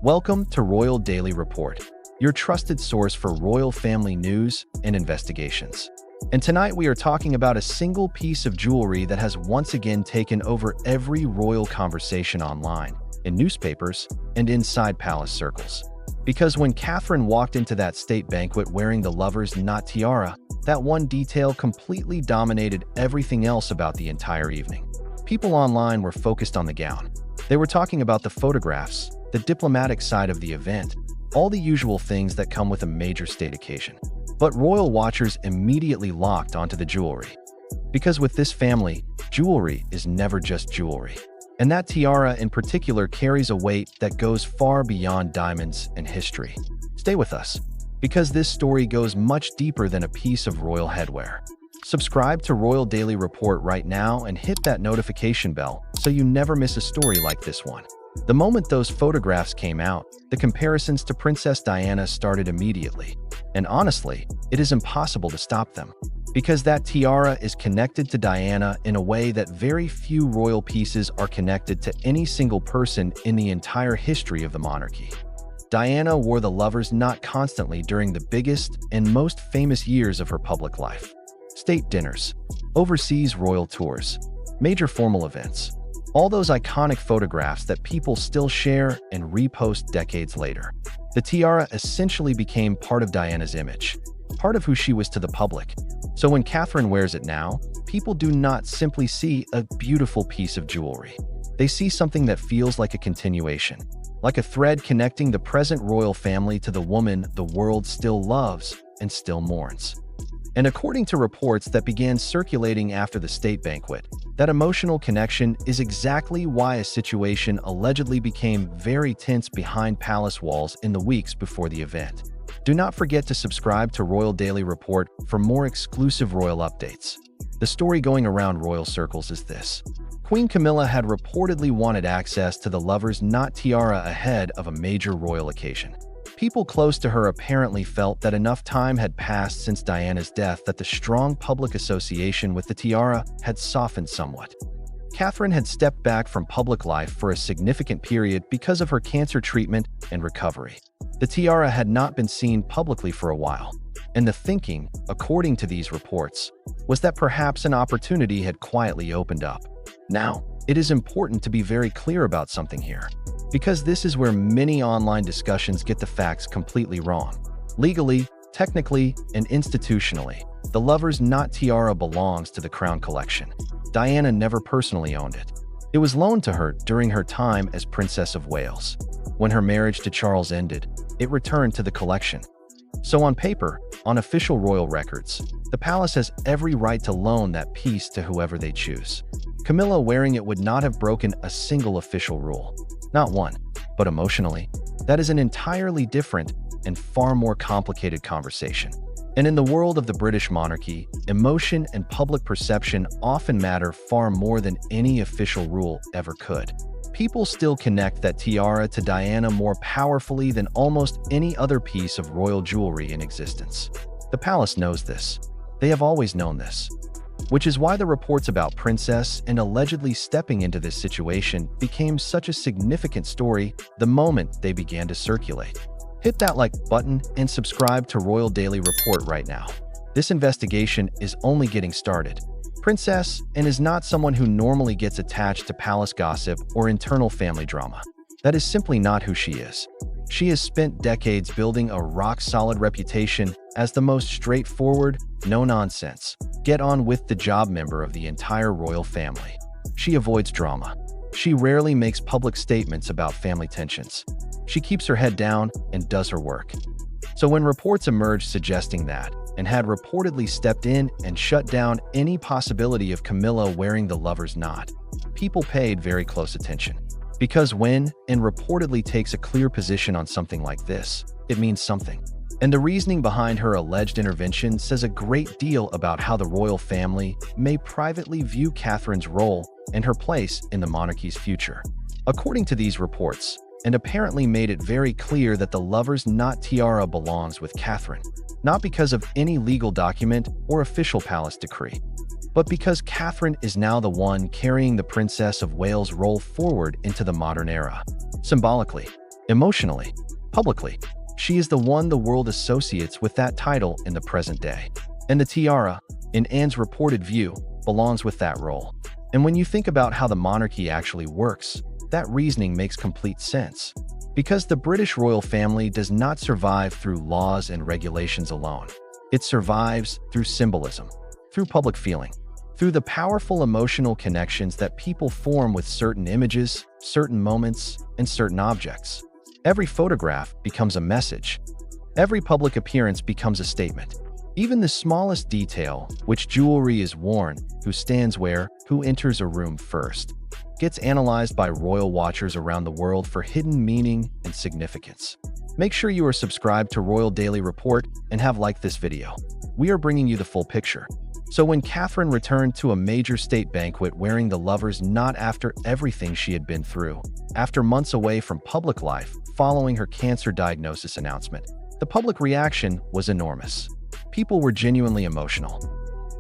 Welcome to Royal Daily Report, your trusted source for royal family news and investigations. And tonight we are talking about a single piece of jewelry that has once again taken over every royal conversation online, in newspapers, and inside palace circles. Because when Catherine walked into that state banquet wearing the lover's knot tiara, that one detail completely dominated everything else about the entire evening. People online were focused on the gown. They were talking about the photographs, the diplomatic side of the event, all the usual things that come with a major state occasion. But royal watchers immediately locked onto the jewelry. Because with this family, jewelry is never just jewelry. And that tiara in particular carries a weight that goes far beyond diamonds and history. Stay with us, because this story goes much deeper than a piece of royal headwear. Subscribe to Royal Daily Report right now and hit that notification bell so you never miss a story like this one. The moment those photographs came out, the comparisons to Princess Diana started immediately. And honestly, it is impossible to stop them. Because that tiara is connected to Diana in a way that very few royal pieces are connected to any single person in the entire history of the monarchy. Diana wore the lover's knot constantly during the biggest and most famous years of her public life. State dinners, overseas royal tours, major formal events. All those iconic photographs that people still share and repost decades later. The tiara essentially became part of Diana's image, part of who she was to the public. So when Catherine wears it now, people do not simply see a beautiful piece of jewelry. They see something that feels like a continuation, like a thread connecting the present royal family to the woman the world still loves and still mourns. And according to reports that began circulating after the state banquet, that emotional connection is exactly why a situation allegedly became very tense behind palace walls in the weeks before the event. Do not forget to subscribe to Royal Daily Report for more exclusive royal updates. The story going around royal circles is this. Queen Camilla had reportedly wanted access to the lover's knot tiara ahead of a major royal occasion. People close to her apparently felt that enough time had passed since Diana's death that the strong public association with the tiara had softened somewhat. Catherine had stepped back from public life for a significant period because of her cancer treatment and recovery. The tiara had not been seen publicly for a while, and the thinking, according to these reports, was that perhaps an opportunity had quietly opened up. Now, it is important to be very clear about something here, because this is where many online discussions get the facts completely wrong. Legally, technically, and institutionally, the lover's knot tiara belongs to the Crown Collection. Diana never personally owned it. It was loaned to her during her time as Princess of Wales. When her marriage to Charles ended, it returned to the collection. So on paper, on official royal records, the palace has every right to loan that piece to whoever they choose. Camilla wearing it would not have broken a single official rule. Not one. But emotionally, that is an entirely different and far more complicated conversation. And in the world of the British monarchy, emotion and public perception often matter far more than any official rule ever could. People still connect that tiara to Diana more powerfully than almost any other piece of royal jewelry in existence. The palace knows this. They have always known this. Which is why the reports about Princess and allegedly stepping into this situation became such a significant story the moment they began to circulate. Hit that like button and subscribe to Royal Daily Report right now. This investigation is only getting started. Princess and is not someone who normally gets attached to palace gossip or internal family drama. That is simply not who she is. She has spent decades building a rock-solid reputation as the most straightforward, no-nonsense, get-on-with-the-job member of the entire royal family. She avoids drama. She rarely makes public statements about family tensions. She keeps her head down and does her work. So when reports emerged suggesting that, and had reportedly stepped in and shut down any possibility of Camilla wearing the lover's knot, people paid very close attention. Because when, and reportedly takes a clear position on something like this, it means something. And the reasoning behind her alleged intervention says a great deal about how the royal family may privately view Catherine's role and her place in the monarchy's future. According to these reports, and apparently made it very clear that the lover's knot tiara belongs with Catherine, not because of any legal document or official palace decree, but because Catherine is now the one carrying the Princess of Wales role forward into the modern era. Symbolically, Emotionally, publicly, she is the one the world associates with that title in the present day. And the tiara, in Anne's reported view, belongs with that role. And when you think about how the monarchy actually works, that reasoning makes complete sense. Because the British royal family does not survive through laws and regulations alone. It survives through symbolism, through public feeling, through the powerful emotional connections that people form with certain images, certain moments, and certain objects. Every photograph becomes a message. Every public appearance becomes a statement. Even the smallest detail, which jewelry is worn, who stands where, who enters a room first, gets analyzed by royal watchers around the world for hidden meaning and significance. Make sure you are subscribed to Royal Daily Report and have liked this video. We are bringing you the full picture. So when Catherine returned to a major state banquet wearing the lovers knot after everything she had been through, after months away from public life following her cancer diagnosis announcement, the public reaction was enormous. People were genuinely emotional,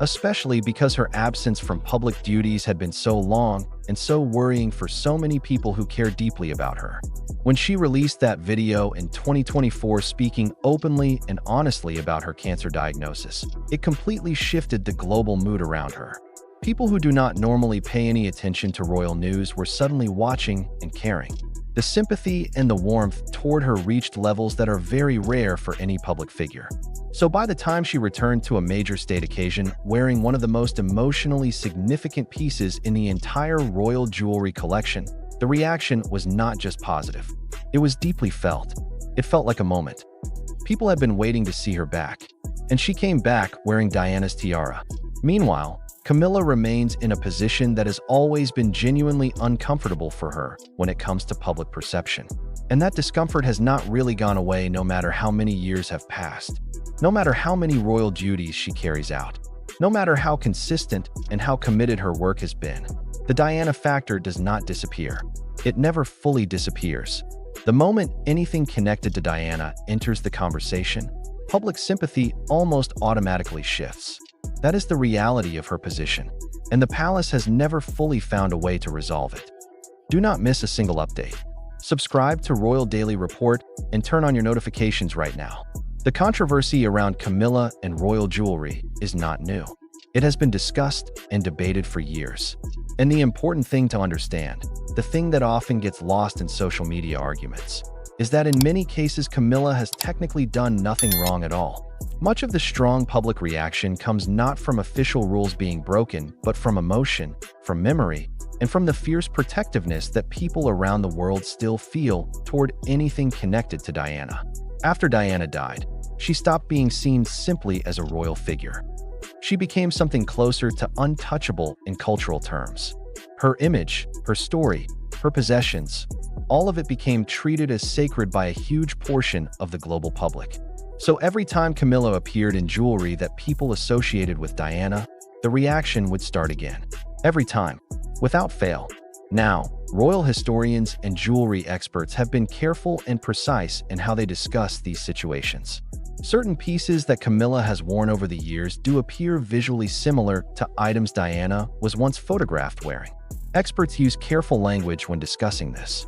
especially because her absence from public duties had been so long and so worrying for so many people who care deeply about her. When she released that video in 2024 speaking openly and honestly about her cancer diagnosis, it completely shifted the global mood around her. People who do not normally pay any attention to royal news were suddenly watching and caring. The sympathy and the warmth toward her reached levels that are very rare for any public figure. So by the time she returned to a major state occasion wearing one of the most emotionally significant pieces in the entire royal jewelry collection, the reaction was not just positive. It was deeply felt. It felt like a moment. People had been waiting to see her back, and she came back wearing Diana's tiara. Meanwhile, Camilla remains in a position that has always been genuinely uncomfortable for her when it comes to public perception. And that discomfort has not really gone away no matter how many years have passed. No matter how many royal duties she carries out. No matter how consistent and how committed her work has been. The Diana factor does not disappear. It never fully disappears. The moment anything connected to Diana enters the conversation, public sympathy almost automatically shifts. That is the reality of her position, and the palace has never fully found a way to resolve it. Do not miss a single update. Subscribe to Royal Daily Report and turn on your notifications right now. The controversy around Camilla and royal jewelry is not new. It has been discussed and debated for years. And the important thing to understand, the thing that often gets lost in social media arguments, is that in many cases Camilla has technically done nothing wrong at all. Much of the strong public reaction comes not from official rules being broken, but from emotion, from memory, and from the fierce protectiveness that people around the world still feel toward anything connected to Diana. After Diana died, she stopped being seen simply as a royal figure. She became something closer to untouchable in cultural terms. Her image, her story, her possessions, all of it became treated as sacred by a huge portion of the global public. So every time Camilla appeared in jewelry that people associated with Diana, the reaction would start again. Every time, without fail. Now, royal historians and jewelry experts have been careful and precise in how they discuss these situations. Certain pieces that Camilla has worn over the years do appear visually similar to items Diana was once photographed wearing. Experts use careful language when discussing this.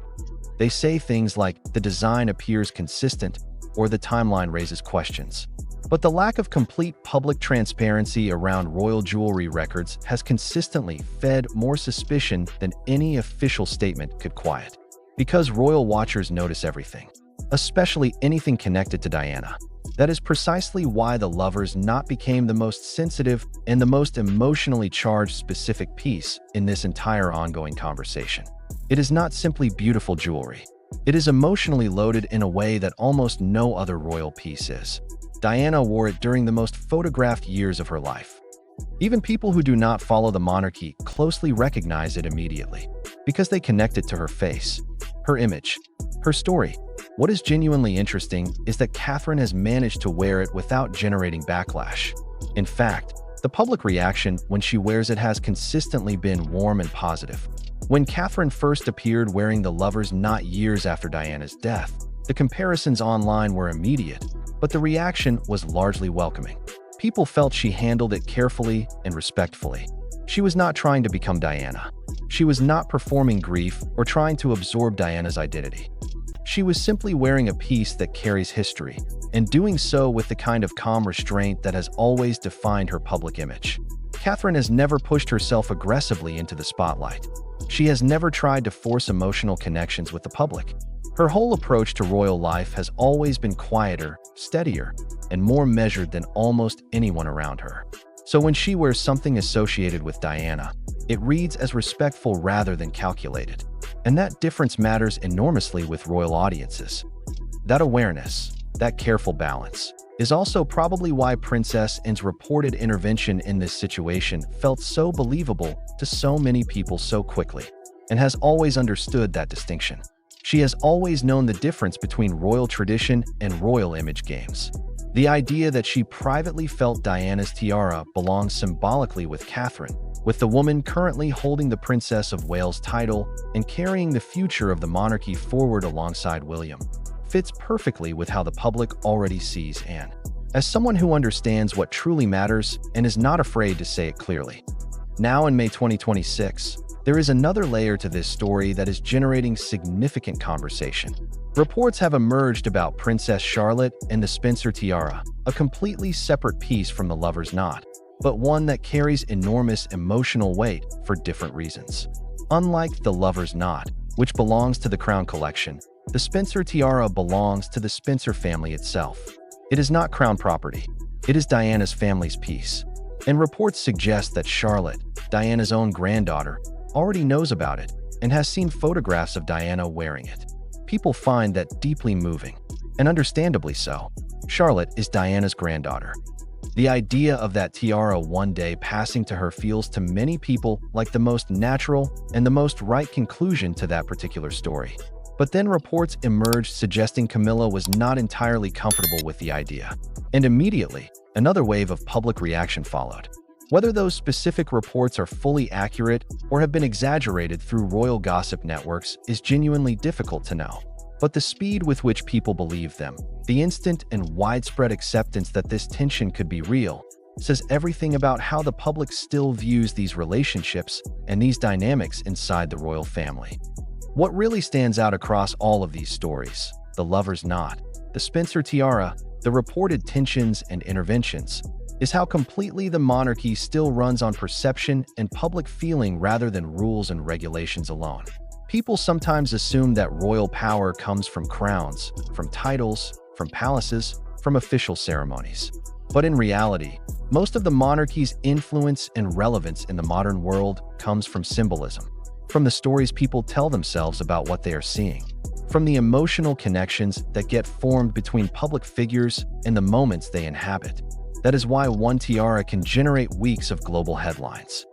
They say things like, the design appears consistent, or the timeline raises questions. But the lack of complete public transparency around royal jewelry records has consistently fed more suspicion than any official statement could quiet. Because royal watchers notice everything, especially anything connected to Diana. That is precisely why the lover's knot became the most sensitive and the most emotionally charged specific piece in this entire ongoing conversation. It is not simply beautiful jewelry. It is emotionally loaded in a way that almost no other royal piece is. Diana wore it during the most photographed years of her life. Even people who do not follow the monarchy closely recognize it immediately, because they connect it to her face, her image, her story. What is genuinely interesting is that Catherine has managed to wear it without generating backlash. In fact, the public reaction when she wears it has consistently been warm and positive. When Catherine first appeared wearing the lover's knot years after Diana's death, the comparisons online were immediate, but the reaction was largely welcoming. People felt she handled it carefully and respectfully. She was not trying to become Diana. She was not performing grief or trying to absorb Diana's identity. She was simply wearing a piece that carries history, and doing so with the kind of calm restraint that has always defined her public image. Catherine has never pushed herself aggressively into the spotlight. She has never tried to force emotional connections with the public. Her whole approach to royal life has always been quieter, steadier, and more measured than almost anyone around her. So when she wears something associated with Diana, it reads as respectful rather than calculated. And that difference matters enormously with royal audiences. That awareness, that careful balance, is also probably why Princess Anne's reported intervention in this situation felt so believable to so many people so quickly, and has always understood that distinction. She has always known the difference between royal tradition and royal image games. The idea that she privately felt Diana's tiara belongs symbolically with Catherine, with the woman currently holding the Princess of Wales title and carrying the future of the monarchy forward alongside William, fits perfectly with how the public already sees Anne. As someone who understands what truly matters and is not afraid to say it clearly. Now in May 2026, there is another layer to this story that is generating significant conversation. Reports have emerged about Princess Charlotte and the Spencer tiara, a completely separate piece from the lover's knot, but one that carries enormous emotional weight for different reasons. Unlike the lover's knot, which belongs to the Crown Collection, the Spencer tiara belongs to the Spencer family itself. It is not Crown property. It is Diana's family's piece. And reports suggest that Charlotte, Diana's own granddaughter, already knows about it and has seen photographs of Diana wearing it. People find that deeply moving, and understandably so. Charlotte is Diana's granddaughter. The idea of that tiara one day passing to her feels to many people like the most natural and the most right conclusion to that particular story. But then reports emerged suggesting Camilla was not entirely comfortable with the idea. And immediately, another wave of public reaction followed. Whether those specific reports are fully accurate or have been exaggerated through royal gossip networks is genuinely difficult to know. But the speed with which people believe them, the instant and widespread acceptance that this tension could be real, says everything about how the public still views these relationships and these dynamics inside the royal family. What really stands out across all of these stories, the lover's knot, the Spencer tiara, the reported tensions and interventions, is how completely the monarchy still runs on perception and public feeling rather than rules and regulations alone. People sometimes assume that royal power comes from crowns, from titles, from palaces, from official ceremonies. But in reality, most of the monarchy's influence and relevance in the modern world comes from symbolism, from the stories people tell themselves about what they are seeing, from the emotional connections that get formed between public figures and the moments they inhabit. That is why one tiara can generate weeks of global headlines.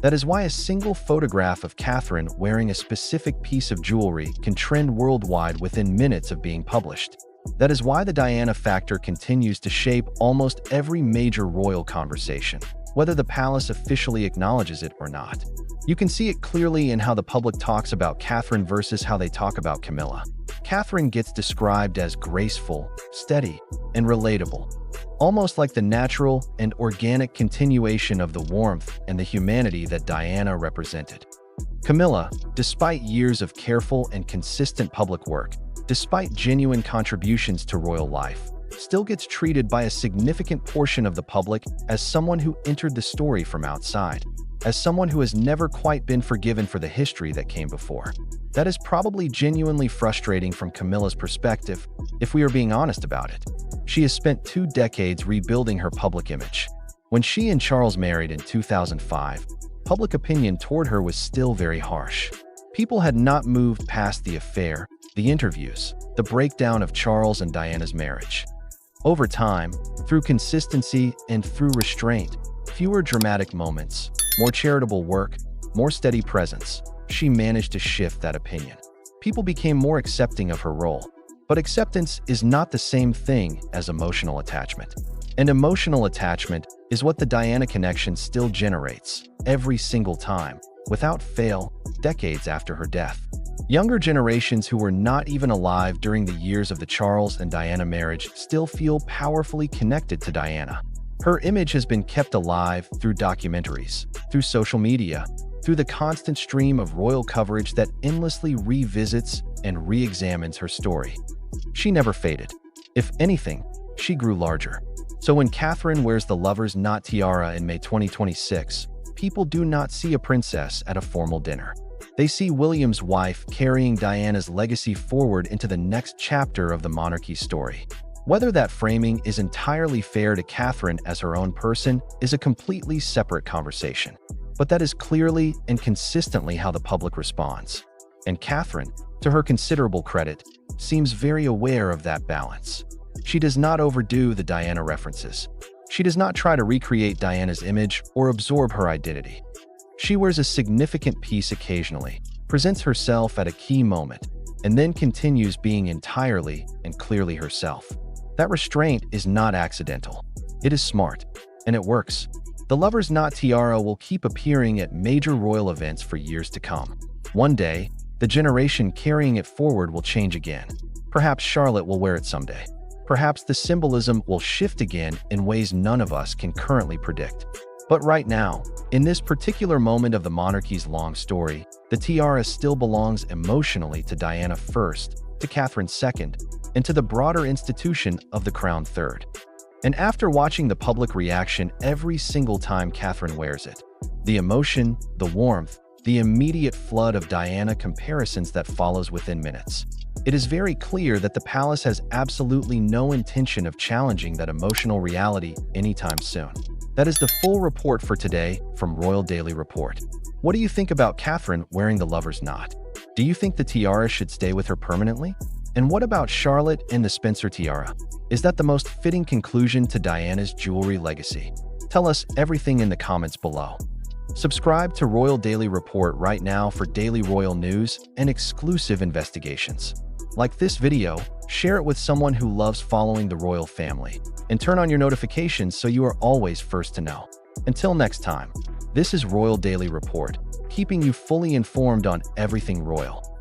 That is why a single photograph of Catherine wearing a specific piece of jewelry can trend worldwide within minutes of being published. That is why the Diana factor continues to shape almost every major royal conversation, whether the palace officially acknowledges it or not. You can see it clearly in how the public talks about Catherine versus how they talk about Camilla. Catherine gets described as graceful, steady, and relatable, almost like the natural and organic continuation of the warmth and the humanity that Diana represented. Camilla, despite years of careful and consistent public work, despite genuine contributions to royal life, still gets treated by a significant portion of the public as someone who entered the story from outside, as someone who has never quite been forgiven for the history that came before. That is probably genuinely frustrating from Camilla's perspective, if we are being honest about it. She has spent 2 decades rebuilding her public image. When she and Charles married in 2005, public opinion toward her was still very harsh. People had not moved past the affair, the interviews, the breakdown of Charles and Diana's marriage. Over time, through consistency and through restraint, fewer dramatic moments, more charitable work, more steady presence, she managed to shift that opinion. People became more accepting of her role. But acceptance is not the same thing as emotional attachment. And emotional attachment is what the Diana connection still generates, every single time, without fail, decades after her death. Younger generations who were not even alive during the years of the Charles and Diana marriage still feel powerfully connected to Diana. Her image has been kept alive through documentaries, through social media, through the constant stream of royal coverage that endlessly revisits and re-examines her story. She never faded. If anything, she grew larger. So when Catherine wears the lover's knot tiara in May 2026, people do not see a princess at a formal dinner. They see William's wife carrying Diana's legacy forward into the next chapter of the monarchy's story. Whether that framing is entirely fair to Catherine as her own person is a completely separate conversation. But that is clearly and consistently how the public responds. And Catherine, to her considerable credit, seems very aware of that balance. She does not overdo the Diana references. She does not try to recreate Diana's image or absorb her identity. She wears a significant piece occasionally, presents herself at a key moment, and then continues being entirely and clearly herself. That restraint is not accidental. It is smart, and it works. The lover's knot tiara will keep appearing at major royal events for years to come. One day, the generation carrying it forward will change again. Perhaps Charlotte will wear it someday. Perhaps the symbolism will shift again in ways none of us can currently predict. But right now, in this particular moment of the monarchy's long story, the tiara still belongs emotionally to Diana first, to Catherine second, and to the broader institution of the crown third. And after watching the public reaction every single time Catherine wears it, the emotion, the warmth, the immediate flood of Diana comparisons that follows within minutes, it is very clear that the palace has absolutely no intention of challenging that emotional reality anytime soon. That is the full report for today from Royal Daily Report. What do you think about Catherine wearing the lover's knot? Do you think the tiara should stay with her permanently? And what about Charlotte and the Spencer tiara? Is that the most fitting conclusion to Diana's jewelry legacy? Tell us everything in the comments below. Subscribe to Royal Daily Report right now for daily royal news and exclusive investigations. Like this video, share it with someone who loves following the royal family, and turn on your notifications so you are always first to know. Until next time, this is Royal Daily Report, keeping you fully informed on everything royal.